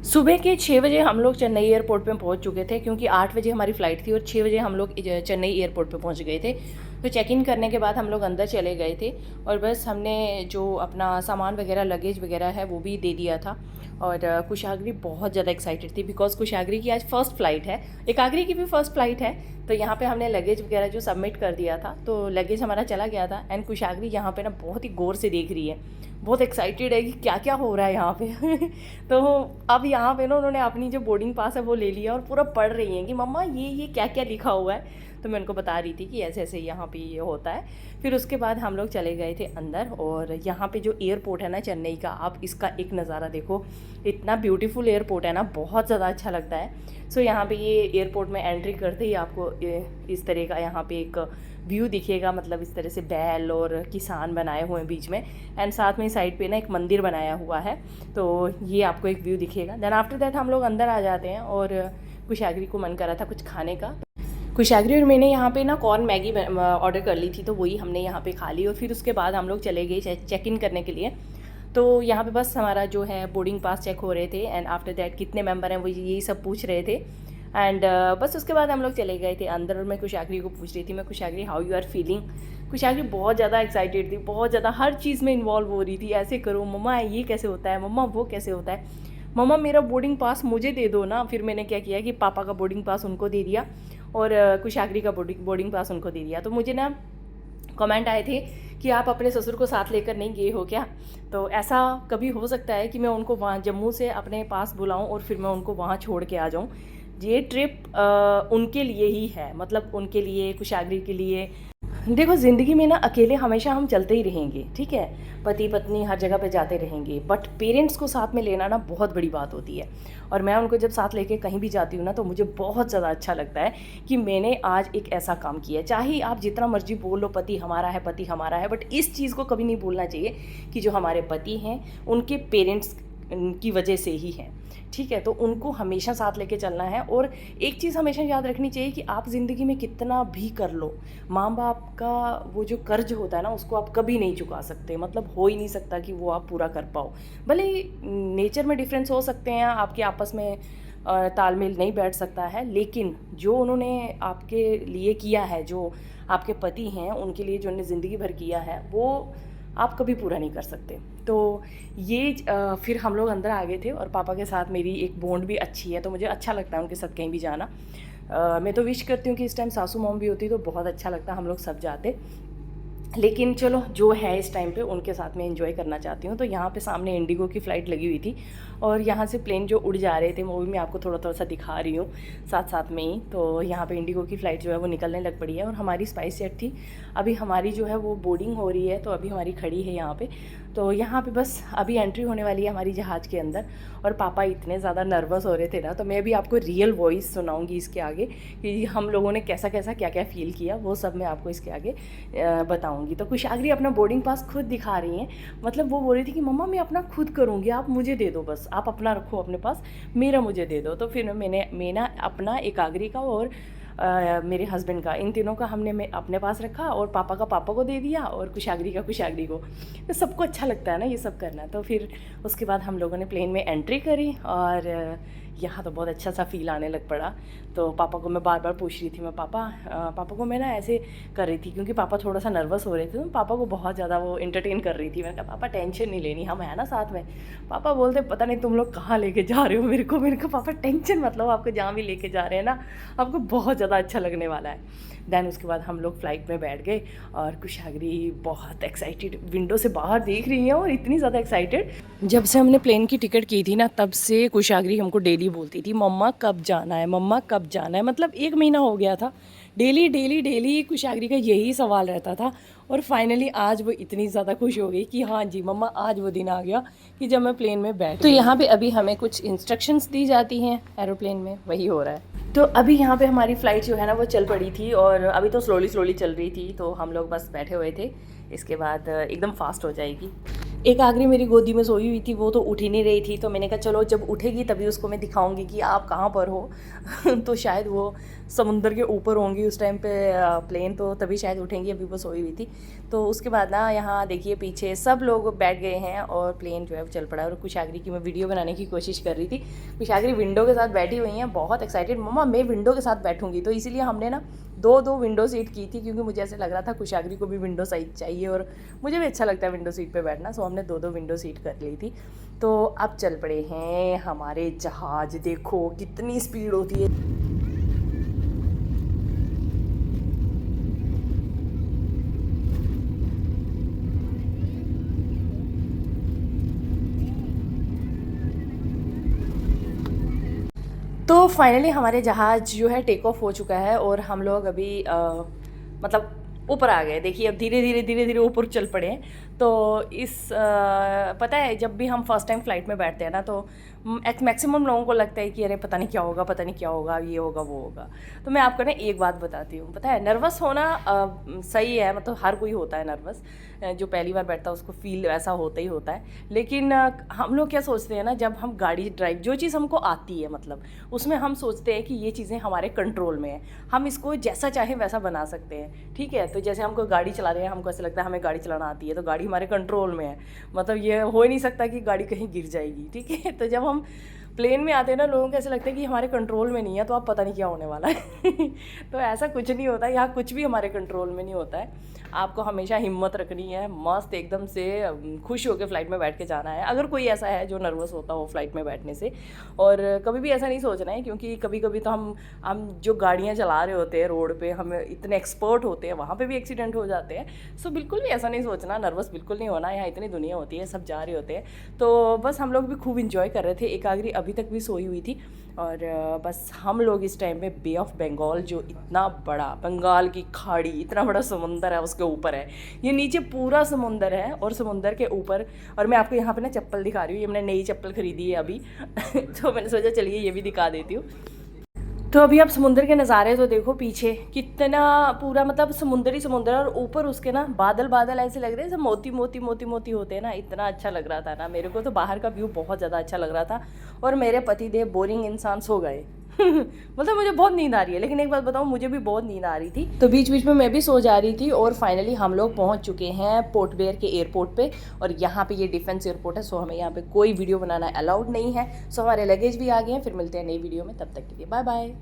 सुबह के 6 बजे हम लोग चेन्नई एयरपोर्ट पे पहुंच चुके थे, क्योंकि 8 बजे हमारी फ़्लाइट थी और 6 बजे हम लोग चेन्नई एयरपोर्ट पे पहुंच गए थे। तो चेक इन करने के बाद हम लोग अंदर चले गए थे और बस हमने जो अपना सामान वगैरह लगेज वगैरह है वो भी दे दिया था। और कुशाग्री बहुत ज़्यादा एक्साइटेड थी बिकॉज़ कुशाग्री की आज फ़र्स्ट फ़्लाइट है, एकाग्री की भी फ़र्स्ट फ़्लाइट है। तो यहाँ पे हमने लगेज वगैरह जो सबमिट कर दिया था तो लगेज हमारा चला गया था। एंड कुशाग्री यहाँ पे ना बहुत ही गौर से देख रही है, बहुत एक्साइटेड है कि क्या क्या हो रहा है यहाँ पे तो अब यहाँ पे ना उन्होंने अपनी जो बोर्डिंग पास है वो ले लिया और पूरा पढ़ रही हैं कि मम्मा ये क्या क्या लिखा हुआ है। तो मैं उनको बता रही थी कि ऐसे ऐसे यहाँ पे ये होता है। फिर उसके बाद हम लोग चले गए थे अंदर। और यहाँ पे जो एयरपोर्ट है ना चेन्नई का, आप इसका एक नज़ारा देखो, इतना ब्यूटीफुल एयरपोर्ट है ना, बहुत ज़्यादा अच्छा लगता है। सो यहाँ पे ये एयरपोर्ट में एंट्री करते ही आपको इस तरह का यहाँ पे एक व्यू दिखेगा, मतलब इस तरह से बैल और किसान बनाए हुए हैं बीच में। एंड साथ में साइड पे ना एक मंदिर बनाया हुआ है, तो ये आपको एक व्यू दिखेगा। देन आफ्टर दैट हम लोग अंदर आ जाते हैं और कुशाग्री को मन कर रहा था कुछ खाने का। कुशाग्री और मैंने यहाँ पे ना कॉर्न मैगी ऑर्डर कर ली थी, तो वही हमने यहाँ पे खा ली। और फिर उसके बाद हम लोग चले गए चेक इन करने के लिए। तो यहाँ पे बस हमारा जो है बोर्डिंग पास चेक हो रहे थे एंड आफ्टर दैट कितने मेंबर हैं वो यही सब पूछ रहे थे। एंड बस उसके बाद हम लोग चले गए थे अंदर। और मैं कुशाग्री को पूछ रही थी, मैं Kushagri how you are feeling. Kushagri बहुत ज़्यादा एक्साइटेड थी, बहुत ज़्यादा हर चीज़ में इन्वॉल्व हो रही थी। ऐसे करो मम्मा, ये कैसे होता है मम्मा, वो कैसे होता है मम्मा, मेरा बोर्डिंग पास मुझे दे दो ना। फिर मैंने क्या किया कि पापा का बोर्डिंग पास उनको दे दिया और कुशाग्री का बोर्डिंग पास उनको दे दिया। तो मुझे ना कमेंट आए थे कि आप अपने ससुर को साथ लेकर नहीं गए हो क्या। तो ऐसा कभी हो सकता है कि मैं उनको वहाँ जम्मू से अपने पास बुलाऊं और फिर मैं उनको वहाँ छोड़ के आ जाऊं। ये ट्रिप उनके लिए ही है, मतलब उनके लिए, कुशाग्री के लिए। देखो ज़िंदगी में ना अकेले हमेशा हम चलते ही रहेंगे, ठीक है, पति पत्नी हर जगह पे जाते रहेंगे, बट पेरेंट्स को साथ में लेना ना बहुत बड़ी बात होती है। और मैं उनको जब साथ लेके कहीं भी जाती हूँ ना तो मुझे बहुत ज़्यादा अच्छा लगता है कि मैंने आज एक ऐसा काम किया है। चाहे आप जितना मर्जी बोल लो पति हमारा है, पति हमारा है, बट इस चीज़ को कभी नहीं भूलना चाहिए कि जो हमारे पति हैं उनके पेरेंट्स की वजह से ही हैं, ठीक है। तो उनको हमेशा साथ लेके चलना है। और एक चीज़ हमेशा याद रखनी चाहिए कि आप ज़िंदगी में कितना भी कर लो, माँ बाप का वो जो कर्ज होता है ना उसको आप कभी नहीं चुका सकते, मतलब हो ही नहीं सकता कि वो आप पूरा कर पाओ। भले ही नेचर में डिफरेंस हो सकते हैं, आपके आपस में तालमेल नहीं बैठ सकता है, लेकिन जो उन्होंने आपके लिए किया है, जो आपके पति हैं उनके लिए जो उन्होंने ज़िंदगी भर किया है, वो आप कभी पूरा नहीं कर सकते। तो ये फिर हम लोग अंदर आ गए थे और पापा के साथ मेरी एक बॉन्ड भी अच्छी है, तो मुझे अच्छा लगता है उनके साथ कहीं भी जाना। मैं तो विश करती हूँ कि इस टाइम सासू मॉम भी होती तो बहुत अच्छा लगता, हम लोग सब जाते। लेकिन चलो जो है इस टाइम पे उनके साथ में एंजॉय करना चाहती हूँ। तो यहाँ पे सामने इंडिगो की फ़्लाइट लगी हुई थी और यहाँ से प्लेन जो उड़ जा रहे थे वो भी मैं आपको थोड़ा थोड़ा सा दिखा रही हूँ साथ साथ में ही। तो यहाँ पे इंडिगो की फ़्लाइट जो है वो निकलने लग पड़ी है और हमारी स्पाइस जेट थी, अभी हमारी जो है वो बोर्डिंग हो रही है, तो अभी हमारी खड़ी है यहाँ पे। तो यहाँ पे बस अभी एंट्री होने वाली है हमारी जहाज़ के अंदर। और पापा इतने ज़्यादा नर्वस हो रहे थे ना, तो मैं भी आपको रियल वॉइस सुनाऊंगी इसके आगे कि हम लोगों ने कैसा कैसा क्या क्या फ़ील किया, वो सब मैं आपको इसके आगे बताऊंगी। तो कुशाग्री अपना बोर्डिंग पास खुद दिखा रही हैं, मतलब वो बोल रही थी कि मम्मा मैं अपना खुद करूँगी, आप मुझे दे दो, बस आप अपना रखो अपने पास, मेरा मुझे दे दो। तो फिर मैं ना अपना, एकाग्री का और मेरे हस्बैंड का, इन तीनों का हमने मैं अपने पास रखा और पापा का पापा को दे दिया और कुशाग्री का कुशाग्री को। तो सबको अच्छा लगता है ना ये सब करना। तो फिर उसके बाद हम लोगों ने प्लेन में एंट्री करी और यहाँ तो बहुत अच्छा सा फील आने लग पड़ा। तो पापा को मैं बार बार पूछ रही थी, मैं पापा को मैं ना ऐसे कर रही थी क्योंकि पापा थोड़ा सा नर्वस हो रहे थे, तो पापा को बहुत ज़्यादा वो इंटरटेन कर रही थी। मैंने कहा पापा टेंशन नहीं लेनी, हम है ना साथ में। पापा बोलते पता नहीं तुम लोग कहाँ लेके जा रहे हो मेरे को। मैंने कहा पापा टेंशन मतलब आपको जहाँ भी लेके जा रहे हैं ना आपको बहुत ज़्यादा अच्छा लगने वाला है। दैन उसके बाद हम लोग फ़्लाइट में बैठ गए और कुशाग्री बहुत एक्साइटेड विंडो से बाहर देख रही है और इतनी ज़्यादा एक्साइटेड। जब से हमने प्लेन की टिकट की थी ना तब से कुशाग्री हमको डेली बोलती थी मम्मा कब जाना है, मम्मा कब जाना है, मतलब 1 महीना हो गया था। डेली डेली डेली कुशाग्री का यही सवाल रहता था। और फाइनली आज वो इतनी ज़्यादा खुश हो गई कि हाँ जी मम्मा आज वो दिन आ गया कि जब मैं प्लेन में बैठ। तो यहाँ पे अभी हमें कुछ इंस्ट्रक्शंस दी जाती हैं एरोप्लेन में, वही हो रहा है। तो अभी यहाँ पे हमारी फ़्लाइट जो है ना वो चल पड़ी थी और अभी तो स्लोली स्लोली चल रही थी, तो हम लोग बस बैठे हुए थे, इसके बाद एकदम फास्ट हो जाएगी। एक आगरी मेरी गोदी में सोई हुई थी, वो तो उठ ही नहीं रही थी, तो मैंने कहा चलो जब उठेगी तभी उसको मैं दिखाऊंगी कि आप कहाँ पर हो। तो शायद वो समुंदर के ऊपर होंगी उस टाइम पे प्लेन, तो तभी शायद उठेंगी, अभी वो सोई हुई थी। तो उसके बाद ना यहाँ देखिए पीछे सब लोग बैठ गए हैं और प्लेन जो है वो चल पड़ा। और कुशागरी की मैं वीडियो बनाने की कोशिश कर रही थी। कुशागरी विंडो के साथ बैठी हुई हैं, बहुत एक्साइटेड, मम्मा मैं विंडो के साथ बैठूंगी। तो इसीलिए हमने ना दो विंडो सीट की थी, क्योंकि मुझे ऐसे लग रहा था कुशागरी को भी विंडो सीट चाहिए और मुझे भी अच्छा लगता है विंडो सीट पे बैठना। सो हमने दो विंडो सीट कर ली थी। तो अब चल पड़े हैं हमारे जहाज। देखो कितनी स्पीड होती है। तो फाइनली हमारे जहाज़ जो है टेक ऑफ हो चुका है और हम लोग अभी मतलब ऊपर आ गए। देखिए अब धीरे धीरे ऊपर चल पड़े हैं। तो पता है जब भी हम फर्स्ट टाइम फ्लाइट में बैठते हैं ना, तो मैक्सिमम लोगों को लगता है कि अरे पता नहीं क्या होगा, पता नहीं क्या होगा, ये होगा वो होगा। तो मैं आपको ना एक बात बताती हूँ, पता है नर्वस होना सही है, मतलब हर कोई होता है नर्वस, जो पहली बार बैठता है उसको फील ऐसा होता ही होता है। लेकिन हम लोग क्या सोचते हैं ना, जब हम गाड़ी ड्राइव, जो चीज़ हमको आती है मतलब उसमें हम सोचते हैं कि ये चीज़ें हमारे कंट्रोल में है, हम इसको जैसा चाहें वैसा बना सकते हैं। ठीक है, तो जैसे हमको गाड़ी चला रहे हैं, हमको ऐसा लगता है हमें गाड़ी चलाना आती है तो गाड़ी हमारे कंट्रोल में है, मतलब ये हो ही नहीं सकता कि गाड़ी कहीं गिर जाएगी। ठीक है, तो जब हम प्लेन में आते हैं ना, लोगों को ऐसा लगता है कि हमारे कंट्रोल में नहीं है, तो आप पता नहीं क्या होने वाला है। तो ऐसा कुछ नहीं होता, यहाँ कुछ भी हमारे कंट्रोल में नहीं होता है। आपको हमेशा हिम्मत रखनी है, मस्त एकदम से खुश होकर फ्लाइट में बैठ के जाना है। अगर कोई ऐसा है जो नर्वस होता हो फ्लाइट में बैठने से, और कभी भी ऐसा नहीं सोचना है, क्योंकि कभी कभी तो हम जो गाड़ियाँ चला रहे होते हैं रोड पे, हम इतने एक्सपर्ट होते हैं, वहाँ पे भी एक्सीडेंट हो जाते हैं। सो बिल्कुल भी ऐसा नहीं सोचना, नर्वस बिल्कुल नहीं होना। यहाँ इतनी दुनिया होती है, सब जा रहे होते हैं। तो बस हम लोग भी खूब इंजॉय कर रहे थे। एक आगरी अभी तक भी सोई हुई थी। और बस हम लोग इस टाइम पे बे ऑफ बंगाल, जो इतना बड़ा, बंगाल की खाड़ी, इतना बड़ा समुंदर है उसके ऊपर है। ये नीचे पूरा समुंदर है और समुंदर के ऊपर, और मैं आपको यहाँ पे ना चप्पल दिखा रही हूँ, ये मैंने नई चप्पल खरीदी है अभी। तो मैंने सोचा चलिए ये भी दिखा देती हूँ। तो अभी आप समुंदर के नज़ारे तो देखो, पीछे कितना पूरा मतलब समुंदर ही समुंदर, और ऊपर उसके ना बादल बादल ऐसे लग रहे हैं, सब मोती मोती मोती मोती होते हैं ना। इतना अच्छा लग रहा था ना मेरे को, तो बाहर का व्यू बहुत ज़्यादा अच्छा लग रहा था। और मेरे पति देव बोरिंग इंसान सो गए। मतलब मुझे बहुत नींद आ रही है, लेकिन एक बात बताऊँ, मुझे भी बहुत नींद आ रही थी, तो बीच बीच में मैं भी सो जा रही थी। और फाइनली हम लोग पहुंच चुके हैं पोर्ट ब्लेयर के एयरपोर्ट पे, और यहाँ पे ये डिफेंस एयरपोर्ट है। सो हमें यहाँ पे कोई वीडियो बनाना अलाउड नहीं है। सो हमारे लगेज भी आ गए हैं। फिर मिलते हैं नई वीडियो में, तब तक के लिए बाय बाय।